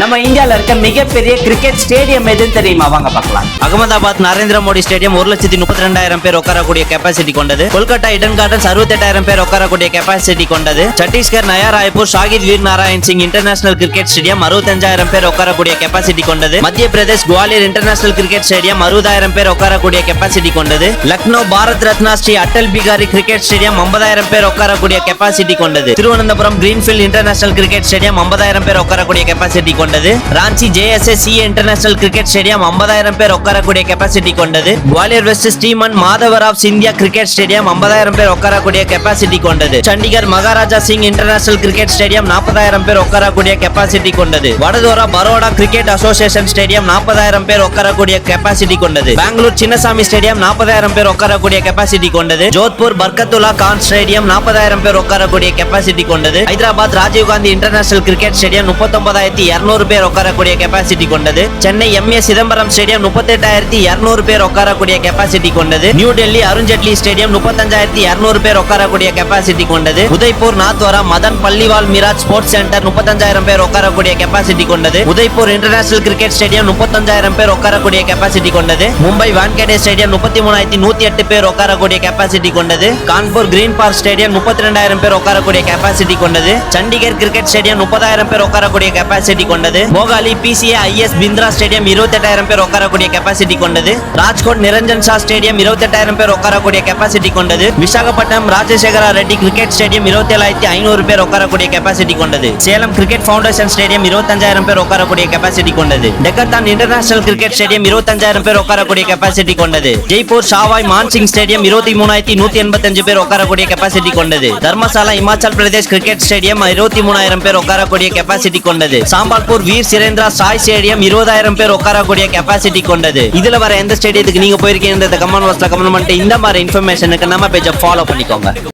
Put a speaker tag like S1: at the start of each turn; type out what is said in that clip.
S1: நம்ம இந்தியால இருக்க மிகப்பெரிய கிரிக்கெட் ஸ்டேடியம் எதுன்னு தெரியுமா? வாங்க பார்க்கலாம்.
S2: அகமதாபாத் நரேந்திர மோடி ஸ்டேடியம் 1,32,000 பேர் உட்காரக்கூடிய கெபாசிட்டி கொண்டது. கொல்கத்தா இடன் கார்டன்ஸ் 68,000 பேர் உட்காரக்கூடிய கெபாசிட்டி கொண்டது. Chhattisgarh Naya Raipur Shaheed Veer Narayan Singh international cricket stadium 65,000 பேர் உட்காரக்கூடிய கெபாசிட்டி கொண்டது. Madhya Pradesh Gwalior international cricket stadium 60,000 பேர் உட்காரக்கூடிய கெபாசிட்டி கொண்டது. லக்னோ பாரத் ரத்னா ஸ்ரீ அட்டல் பிகாரி கிரிக்கெட் ஸ்டேடியம் 50,000 பேர் உட்காரக்கூடிய கெபாசிட்டி கொண்டது. Thiruvananthapuram Greenfield international cricket stadium 50,000 பேர் உட்காரக்கூடிய கெபாசிட்டி கொண்டது. Ranchi JSSC international cricket stadium 50,000 பேர் உட்காரக்கூடிய கெபாசிட்டி கொண்டது. Gwalior West Shriman Madhavrao Scindia cricket stadium 50,000 பேர் உட்காரக்கூடிய கெபாசிட்டி கொண்டது. Chandigarh Maharaja Singh international cricket stadium 40,000 பேர் உட்காரக்கூடிய கெபாசிட்டி கொண்டது. வடதோரா பரோடா கிரிக்கெட் அசோசியேஷன் ஸ்டேடியம் 40,000 பேர் உட்காரக்கூடிய கெபாசிட்டி கொண்டது. பெங்களூர் சின்னசாமி ஸ்டேடியம் 40,000 பேர் உட்காரக்கூடிய கெபாசிட்டி கொண்டது. ஜோத்பூர் பர்கத்துல்லா கான் ஸ்டேடியம் 40,000 பேர் உட்காரக்கூடிய கெபாசிட்டி கொண்டது. Hyderabad Rajiv Gandhi international cricket stadium 39,200 பேர் உட்காரக்கூடிய கெபாசிட்டி கொண்டது. சென்னை MA சிதம்பரம் ஸ்டேடியம் 38,200 பேர் உட்காரக்கூடிய கெபாசிட்டி கொண்டது. நியூ டெல்லி அருண்ஜேட்லி ஸ்டேடியம் 35,200 பேர் உட்காரக்கூடிய கெபாசிட்டி கொண்டது. உதய்பூர் நாத்வாரா மதன் பள்ளிவால் மிராஜ் ஸ்போர்ட்ஸ் சென்டர் 35,000 பேர் உட்காரக்கூடிய கெபாசிட்டி கொண்டது. உதய்பூர் இன்டர்நேஷனல் கிரிக்கெட் ஸ்டேடியம் 35,000 பேர் உட்காரக்கூடிய கெபாசிட்டி கொண்டது. மும்பை வான்கடே ஸ்டேடியம் 33,108 பேர் உட்காரக்கூடிய கெபாசிட்டி கொண்டது. கான்பூர் கிரீன் பார்க் ஸ்டேடியம் 32,000 பேர் உட்காரக்கூடிய கெபாசிட்டி கொண்டது. சண்டிகர் கிரிக்கெட் ஸ்டேடியம் 30,000 பேர் உட்காரக்கூடிய கெபாசிட்டி கொண்டது. மோகாலி PCA IS பிந்த்ரா ஸ்டேடியம் 28,000 பேர் உட்காரக்கூடிய கெபாசிட்டி கொண்டது. ராஜ்கோட் நிரஞ்சன் ஷா ஸ்டேடியம் 28,000 பேர் உட்காரக்கூடிய கெபாசிட்டி கொண்டது. விசாகப்பட்டினம் ராஜசேகரா ரெட்டி கிரிக்கெட் ஸ்டேடியம் 27,500 பேர் உட்காரக்கூடிய கெபாசிட்டி கொண்டது. சேலம் கிரிக்கெட் ஃபவுண்டேஷன் ஸ்டேடியம் 25,000 பேர் உட்காரக்கூடிய கெபாசிட்டி கொண்டது. டெக்கத்தான் இன்டர்நேஷனல் கிரிக்கெட் ஸ்டேடியம் 25,000 பேர் உட்காரக்கூடிய கெபாசிட்டி கொண்டது. ஜெய்ப்பூர் ஷாவாய் மான்சிங் ஸ்டேடியம் 23,185 பேர் உட்காரக்கூடிய கெபாசிட்டி கொண்டது. தர்மசாலா இமாச்சல் பிரதேஷ் கிரிக்கெட் ஸ்டேடியம் 23,000 பேர் உட்காரக்கூடிய கெபாசிட்டி கொண்டது. சாம்பால்பூர் வீர் சிரேந்திரா சாய் ஸ்டேடியம் 20,000 பேர் உட்காரக்கூடிய கெபாசிட்டி கொண்டது. இதுல வர எந்த ஸ்டேடியத்துக்கு நீங்க போயிருக்கீங்க கமெண்ட் பாக்ஸ்ல கமெண்ட் பண்ணிட்டு இந்த மாதிரி இன்ஃபர்மேஷனுக்கு நம்ம பேஜை ஃபாலோ பண்ணிக்கோங்க.